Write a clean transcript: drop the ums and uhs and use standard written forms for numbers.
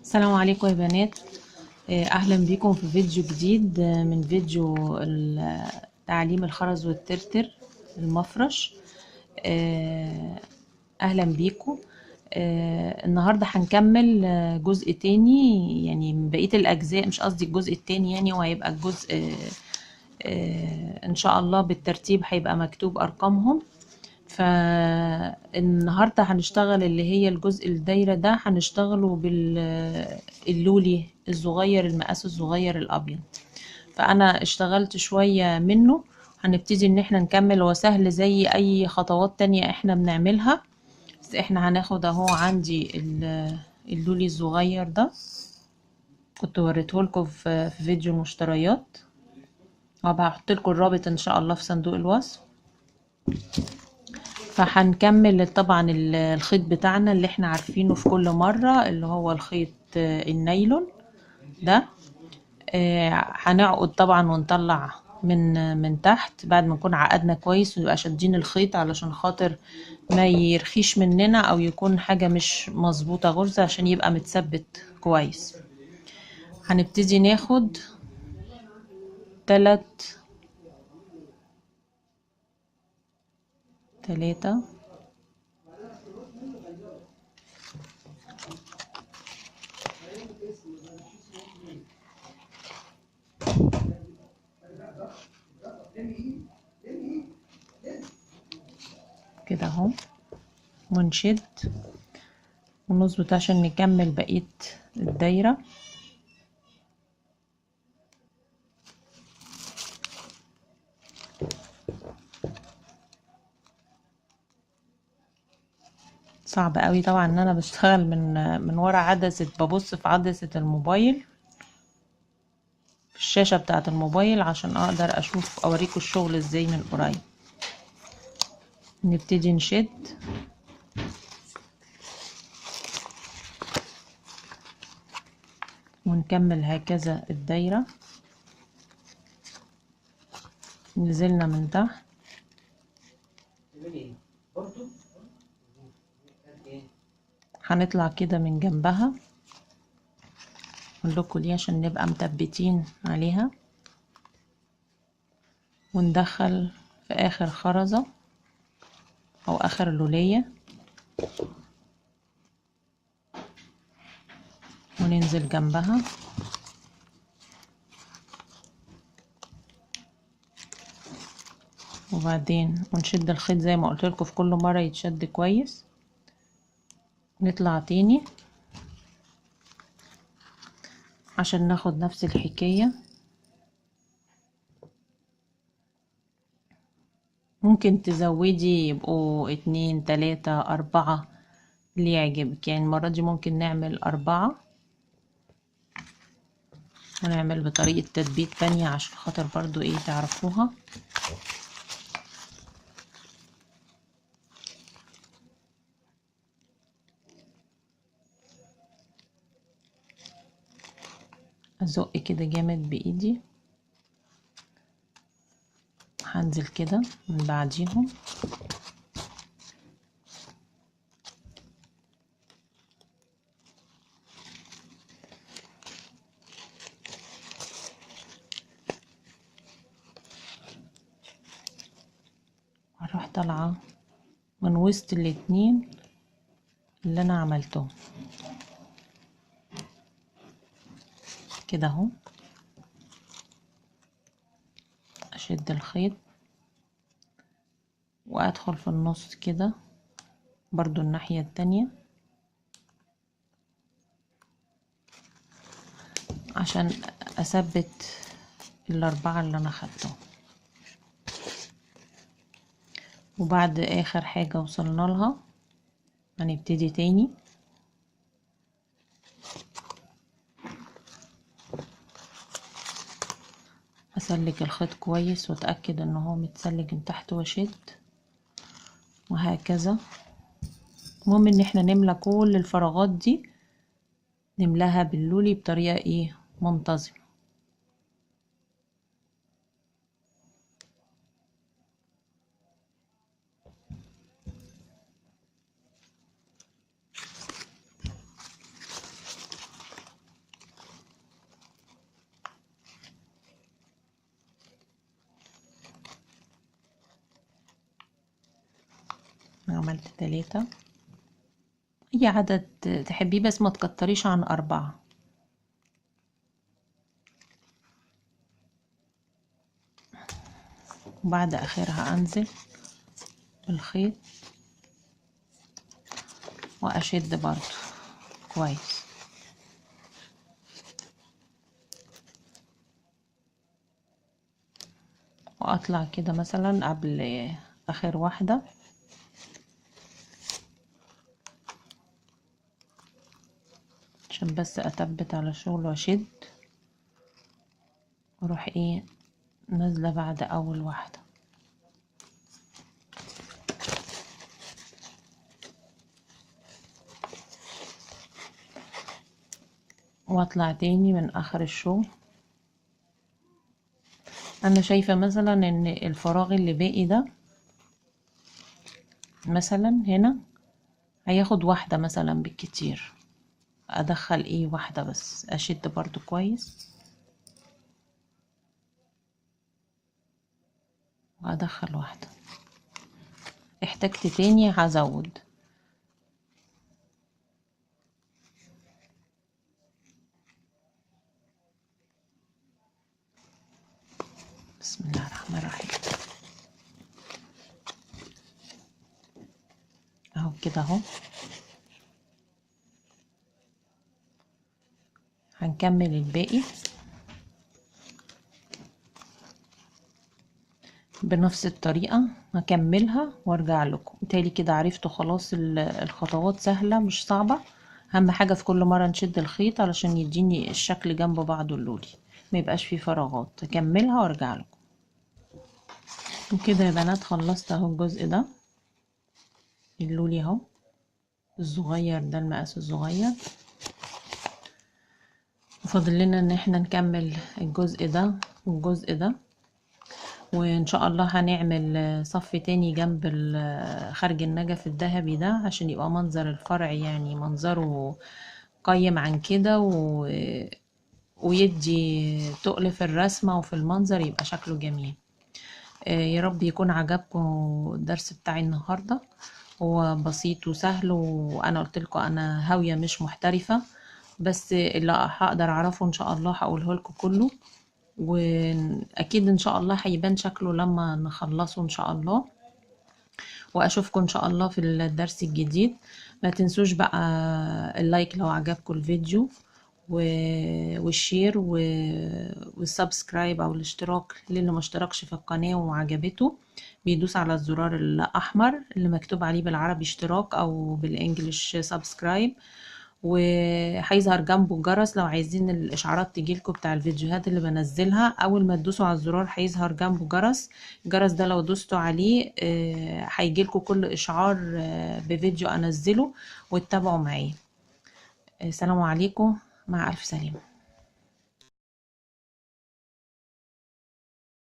السلام عليكم يا بنات. اهلا بيكم في فيديو جديد من فيديو تعليم الخرز والترتر المفرش. اهلا بيكم. النهارده هنكمل جزء تاني، يعني من بقية الاجزاء، مش قصدي الجزء التاني، يعني هو هيبقى الجزء ان شاء الله بالترتيب، هيبقى مكتوب ارقامهم. فالنهاردة هنشتغل اللي هي الجزء الدايرة ده، هنشتغله باللولي الصغير، المقاس الصغير الابيض. فانا اشتغلت شوية منه، هنبتدي ان احنا نكمل. هو سهل زي اي خطوات تانية احنا بنعملها، بس احنا هناخد اهو عندي اللولي الصغير ده، كنت وريته لكم في فيديو المشتريات، وهحط لكم الرابط ان شاء الله في صندوق الوصف. فهنكمل طبعا الخيط بتاعنا اللي احنا عارفينه في كل مرة، اللي هو الخيط النايلون ده. هنعقد طبعا ونطلع من تحت بعد ما نكون عقدنا كويس، ونبقى شادين الخيط علشان خاطر ما يرخيش مننا او يكون حاجة مش مظبوطة غرزة، عشان يبقى متثبت كويس. هنبتدي ناخد 3 كده اهو، ونشد ونظبط عشان نكمل بقية الدايرة. صعب قوي طبعا ان انا بشتغل من ورا عدسة، ببص في عدسة الموبايل، في الشاشة بتاعة الموبايل، عشان اقدر اشوف اوريكم الشغل ازاي من قريب. نبتدي نشد ونكمل هكذا الدايرة. نزلنا من تحت، هنطلع كده من جنبها، اقول ليه عشان نبقى مثبتين عليها، وندخل في اخر خرزة او اخر لولية، وننزل جنبها، وبعدين ونشد الخيط زي ما قلت لكم في كل مرة يتشد كويس. نطلع تاني عشان ناخد نفس الحكاية. ممكن تزودي يبقوا 2 3 4 اللي يعجبك، يعني المرة دي ممكن نعمل 4، ونعمل بطريقة تثبيت تانية عشان خاطر برضو ايه تعرفوها. ازق كده جامد بايدي، هنزل كده من بعديهم، هروح طالعة من وسط الاتنين اللي انا عملتهم كده اهو. اشد الخيط وادخل في النص كده برضو الناحية التانية، عشان اثبت الاربعة اللي انا خدتهم. وبعد اخر حاجة وصلنا لها هنبتدي تاني، اسلك الخيط كويس واتأكد ان هو متسلك من تحت، واشد، وهكذا. المهم ان احنا نملى كل الفراغات دي، نملاها باللولي بطريقة ايه منتظمة. عملت 3، اي عدد تحبيه بس ما تكتريش عن 4. وبعد اخرها انزل بالخيط واشد برضو كويس، واطلع كده مثلا قبل اخر واحدة عشان بس اثبت على الشغل واشد، واروح ايه نازلة بعد اول واحدة. واطلع تاني من اخر الشغل. انا شايفة مثلا ان الفراغ اللي باقي ده مثلا هنا هياخد واحدة مثلا بالكتير، ادخل ايه واحدة بس، اشد برضو كويس وادخل واحدة، احتجت تاني هزود. بسم الله الرحمن الرحيم. اهو كده اهو. هنكمل الباقي بنفس الطريقة، هكملها وارجع لكم. بالتالي كده عرفتوا خلاص الخطوات سهلة مش صعبة. اهم حاجة في كل مرة نشد الخيط علشان يديني الشكل جنب بعضه اللولي، ما يبقاش فيه فراغات. اكملها وارجع لكم. وكده يا بنات خلصت اهو الجزء ده اللولي اهو الصغير ده، المقاس الصغير. وفاضل لنا ان احنا نكمل الجزء ده والجزء ده، وان شاء الله هنعمل صف تاني جنب خرج النجف الذهبي ده عشان يبقى منظر الفرع يعني منظره قيم عن كده ويدي تقل في الرسمة وفي المنظر، يبقى شكله جميل. يا رب يكون عجبكم الدرس بتاعي النهاردة. هو بسيط وسهل، وانا قلت لكم انا هاوية مش محترفة، بس اللي هقدر اعرفه ان شاء الله هقوله لكم كله، واكيد ان شاء الله هيبان شكله لما نخلصه ان شاء الله. واشوفكم ان شاء الله في الدرس الجديد. ما تنسوش بقى اللايك لو عجبكم الفيديو، والشير والسبسكرايب او الاشتراك للي ما اشتركش في القناة وعجبته، بيدوس على الزرار الاحمر اللي مكتوب عليه بالعربي اشتراك او بالانجليش سبسكرايب، وهيظهر جنبه الجرس لو عايزين الاشعارات تجيلكوا بتاع الفيديوهات اللي بنزلها. اول ما تدوسوا على الزرار هيظهر جنبه جرس، الجرس ده لو دوستوا عليه هيجيلكوا كل اشعار بفيديو انزله واتبعوا معايا. السلام عليكم، مع الف سلامة.